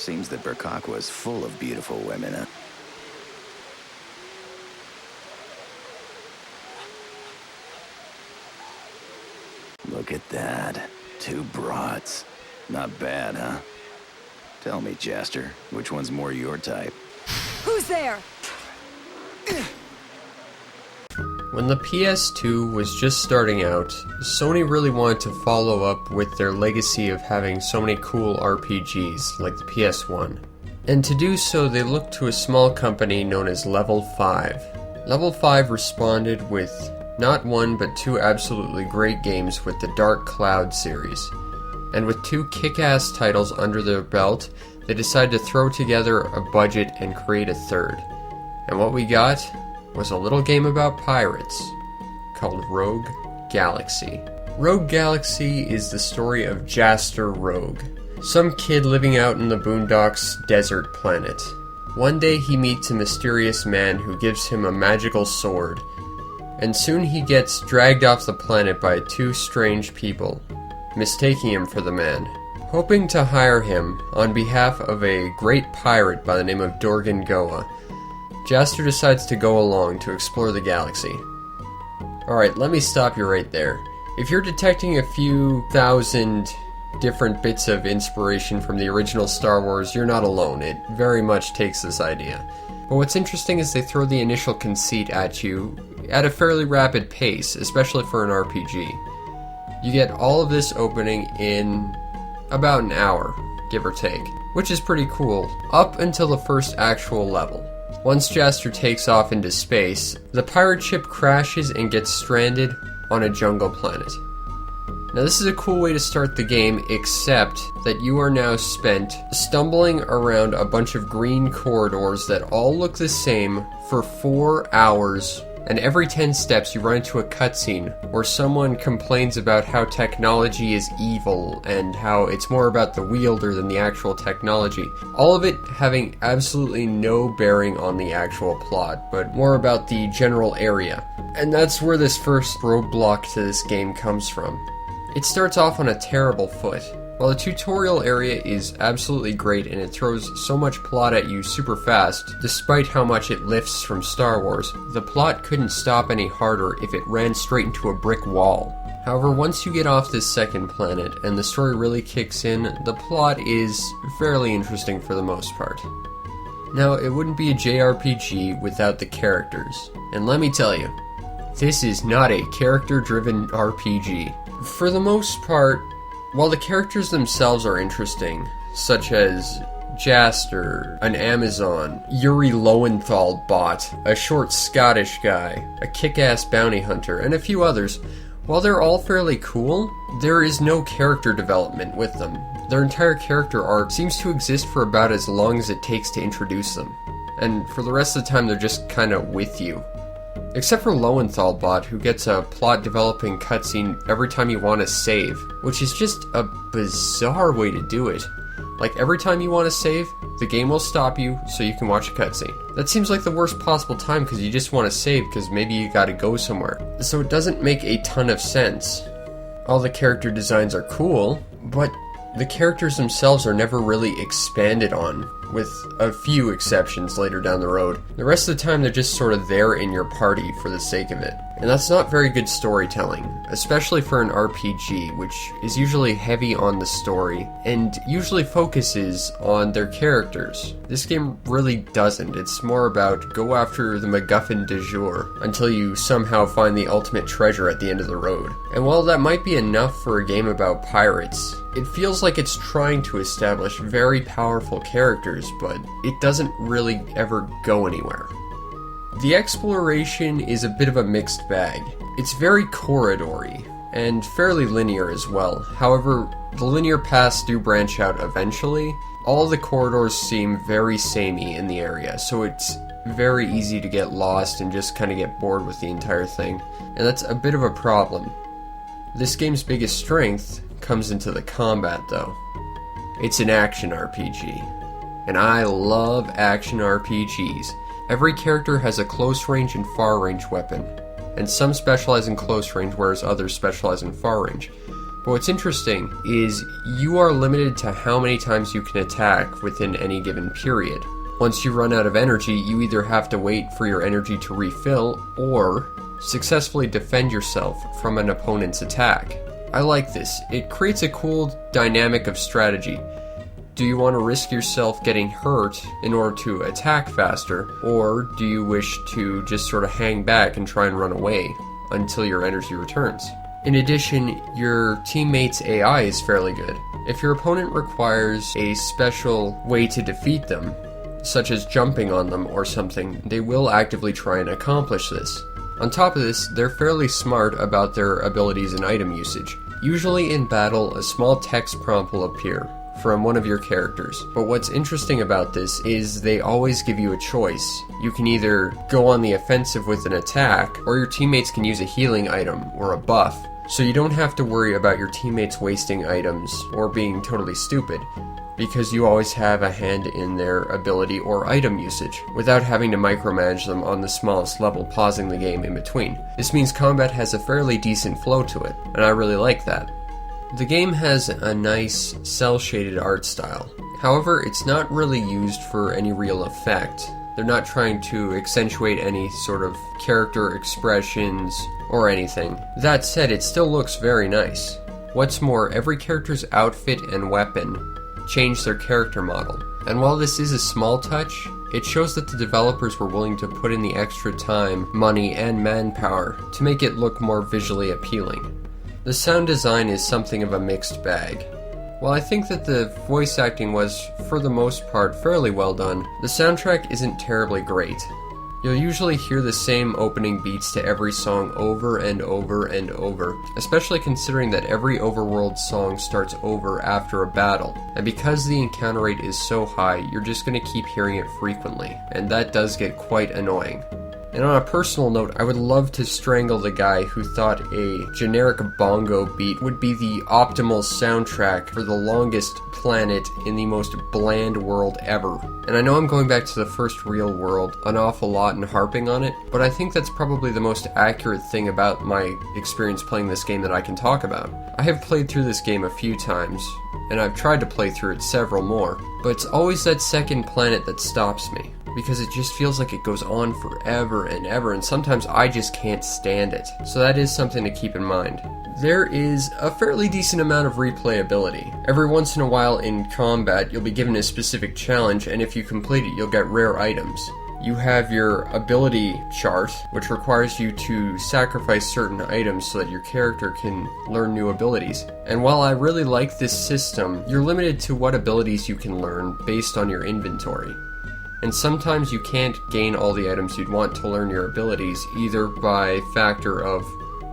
Seems that Burkakwa is full of beautiful women, huh? Look at that. 2 broads. Not bad, huh? Tell me, Jaster, which one's more your type? Who's there? When the PS2 was just starting out, Sony really wanted to follow up with their legacy of having so many cool RPGs like the PS1. And to do so, they looked to a small company known as Level 5. Level 5 responded with not one but 2 absolutely great games with the Dark Cloud series. And with 2 kick-ass titles under their belt, they decided to throw together a budget and create a third. And what we got was a little game about pirates called Rogue Galaxy. Rogue Galaxy is the story of Jaster Rogue, some kid living out in the boondocks desert planet. One day he meets a mysterious man who gives him a magical sword, and soon he gets dragged off the planet by 2 strange people, mistaking him for the man. Hoping to hire him on behalf of a great pirate by the name of Dorgan Goa, Jaster decides to go along to explore the galaxy. Alright, let me stop you right there. If you're detecting a few thousand different bits of inspiration from the original Star Wars, you're not alone. It very much takes this idea. But what's interesting is they throw the initial conceit at you at a fairly rapid pace, especially for an RPG. You get all of this opening in about an hour, give or take, which is pretty cool, up until the first actual level. Once Jaster takes off into space, the pirate ship crashes and gets stranded on a jungle planet. Now this is a cool way to start the game, except that you are now spent stumbling around a bunch of green corridors that all look the same for 4 hours, and every 10 steps you run into a cutscene where someone complains about how technology is evil and how it's more about the wielder than the actual technology. All of it having absolutely no bearing on the actual plot, but more about the general area. And that's where this first roadblock to this game comes from. It starts off on a terrible foot. While the tutorial area is absolutely great and it throws so much plot at you super fast, despite how much it lifts from Star Wars, the plot couldn't stop any harder if it ran straight into a brick wall. However, once you get off this second planet and the story really kicks in, the plot is fairly interesting for the most part. Now, it wouldn't be a JRPG without the characters, and let me tell you, this is not a character-driven RPG. For the most part, while the characters themselves are interesting, such as Jaster, an Amazon, Yuri Lowenthal bot, a short Scottish guy, a kick-ass bounty hunter, and a few others, while they're all fairly cool, there is no character development with them. Their entire character arc seems to exist for about as long as it takes to introduce them, and for the rest of the time they're just kinda with you. Except for Lowenthal bot, who gets a plot developing cutscene every time you want to save, which is just a bizarre way to do it. Like, every time you want to save, the game will stop you so you can watch a cutscene. That seems like the worst possible time because you just want to save because maybe you gotta go somewhere. So it doesn't make a ton of sense. All the character designs are cool, but the characters themselves are never really expanded on, with a few exceptions later down the road. The rest of the time they're just sort of there in your party for the sake of it. And that's not very good storytelling, especially for an RPG, which is usually heavy on the story, and usually focuses on their characters. This game really doesn't. It's more about go after the MacGuffin du jour until you somehow find the ultimate treasure at the end of the road. And while that might be enough for a game about pirates, it feels like it's trying to establish very powerful characters, but it doesn't really ever go anywhere. The exploration is a bit of a mixed bag. It's very corridory, and fairly linear as well. However, the linear paths do branch out eventually. All the corridors seem very samey in the area, so it's very easy to get lost and just kind of get bored with the entire thing. And that's a bit of a problem. This game's biggest strength comes into the combat, though. It's an action RPG, and I love action RPGs. Every character has a close range and far range weapon, and some specialize in close range whereas others specialize in far range. But what's interesting is you are limited to how many times you can attack within any given period. Once you run out of energy, you either have to wait for your energy to refill or successfully defend yourself from an opponent's attack. I like this. It creates a cool dynamic of strategy. Do you want to risk yourself getting hurt in order to attack faster, or do you wish to just sort of hang back and try and run away until your energy returns? In addition, your teammate's AI is fairly good. If your opponent requires a special way to defeat them, such as jumping on them or something, they will actively try and accomplish this. On top of this, they're fairly smart about their abilities and item usage. Usually in battle, a small text prompt will appear from one of your characters. But what's interesting about this is they always give you a choice. You can either go on the offensive with an attack, or your teammates can use a healing item or a buff. So you don't have to worry about your teammates wasting items or being totally stupid, because you always have a hand in their ability or item usage, without having to micromanage them on the smallest level, pausing the game in between. This means combat has a fairly decent flow to it, and I really like that. The game has a nice cel-shaded art style. However, it's not really used for any real effect. They're not trying to accentuate any sort of character expressions or anything. That said, it still looks very nice. What's more, every character's outfit and weapon change their character model. And while this is a small touch, it shows that the developers were willing to put in the extra time, money, and manpower to make it look more visually appealing. The sound design is something of a mixed bag. While I think that the voice acting was, for the most part, fairly well done, the soundtrack isn't terribly great. You'll usually hear the same opening beats to every song over and over and over, especially considering that every overworld song starts over after a battle, and because the encounter rate is so high, you're just going to keep hearing it frequently, and that does get quite annoying. And on a personal note, I would love to strangle the guy who thought a generic bongo beat would be the optimal soundtrack for the longest planet in the most bland world ever. And I know I'm going back to the first real world an awful lot and harping on it, but I think that's probably the most accurate thing about my experience playing this game that I can talk about. I have played through this game a few times, and I've tried to play through it several more, but it's always that second planet that stops me, because it just feels like it goes on forever and ever, and sometimes I just can't stand it. So that is something to keep in mind. There is a fairly decent amount of replayability. Every once in a while in combat, you'll be given a specific challenge, and if you complete it, you'll get rare items. You have your ability chart, which requires you to sacrifice certain items so that your character can learn new abilities. And while I really like this system, you're limited to what abilities you can learn based on your inventory. And sometimes you can't gain all the items you'd want to learn your abilities, either by factor of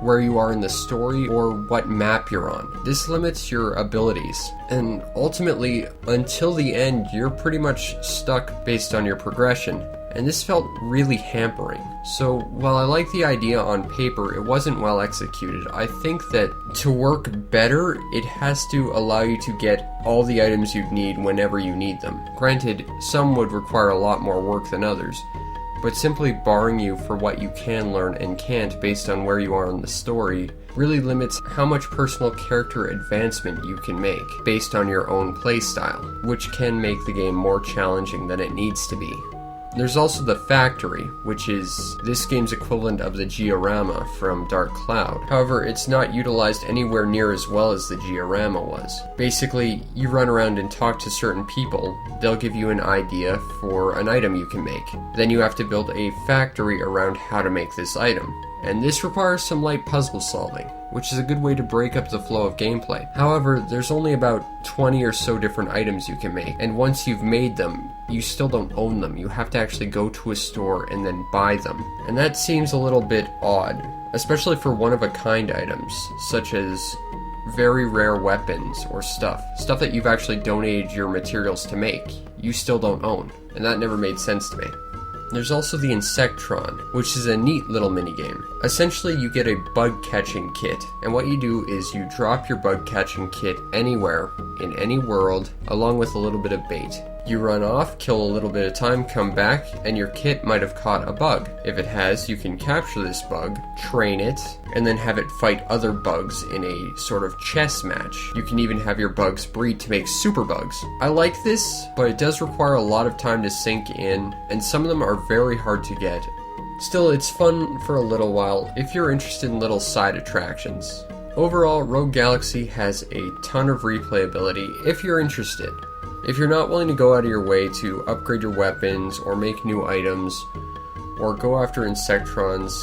where you are in the story or what map you're on. This limits your abilities, and ultimately, until the end, you're pretty much stuck based on your progression. And this felt really hampering. So while I like the idea on paper, it wasn't well executed. I think that to work better, it has to allow you to get all the items you'd need whenever you need them. Granted, some would require a lot more work than others, but simply barring you for what you can learn and can't based on where you are in the story really limits how much personal character advancement you can make based on your own playstyle, which can make the game more challenging than it needs to be. There's also the factory, which is this game's equivalent of the Georama from Dark Cloud. However, it's not utilized anywhere near as well as the Georama was. Basically, you run around and talk to certain people, they'll give you an idea for an item you can make. Then you have to build a factory around how to make this item. And this requires some light puzzle solving, which is a good way to break up the flow of gameplay. However, there's only about 20 or so different items you can make, and once you've made them, you still don't own them. You have to actually go to a store and then buy them. And that seems a little bit odd, especially for one-of-a-kind items, such as very rare weapons or stuff that you've actually donated your materials to make, you still don't own, and that never made sense to me. There's also the Insectron, which is a neat little minigame. Essentially, you get a bug catching kit, and what you do is you drop your bug catching kit anywhere, in any world, along with a little bit of bait. You run off, kill a little bit of time, come back, and your kit might have caught a bug. If it has, you can capture this bug, train it, and then have it fight other bugs in a sort of chess match. You can even have your bugs breed to make super bugs. I like this, but it does require a lot of time to sink in, and some of them are very hard to get. Still, it's fun for a little while if you're interested in little side attractions. Overall, Rogue Galaxy has a ton of replayability if you're interested. If you're not willing to go out of your way to upgrade your weapons, or make new items, or go after Insectrons,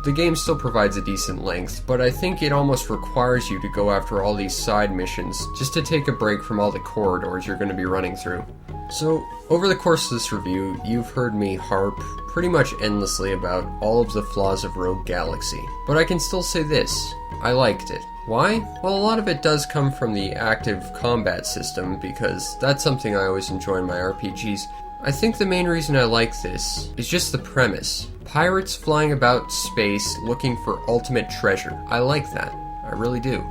the game still provides a decent length, but I think it almost requires you to go after all these side missions just to take a break from all the corridors you're going to be running through. So, over the course of this review, you've heard me harp pretty much endlessly about all of the flaws of Rogue Galaxy, but I can still say this: I liked it. Why? Well, a lot of it does come from the active combat system, because that's something I always enjoy in my RPGs. I think the main reason I like this is just the premise. Pirates flying about space looking for ultimate treasure. I like that. I really do.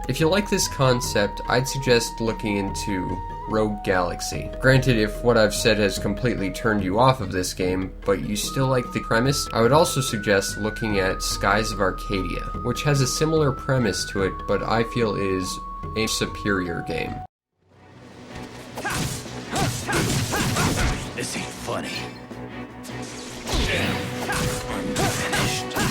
If you like this concept, I'd suggest looking into Rogue Galaxy. Granted, if what I've said has completely turned you off of this game, but you still like the premise, I would also suggest looking at Skies of Arcadia, which has a similar premise to it, but I feel is a superior game. This ain't funny. I'm finished.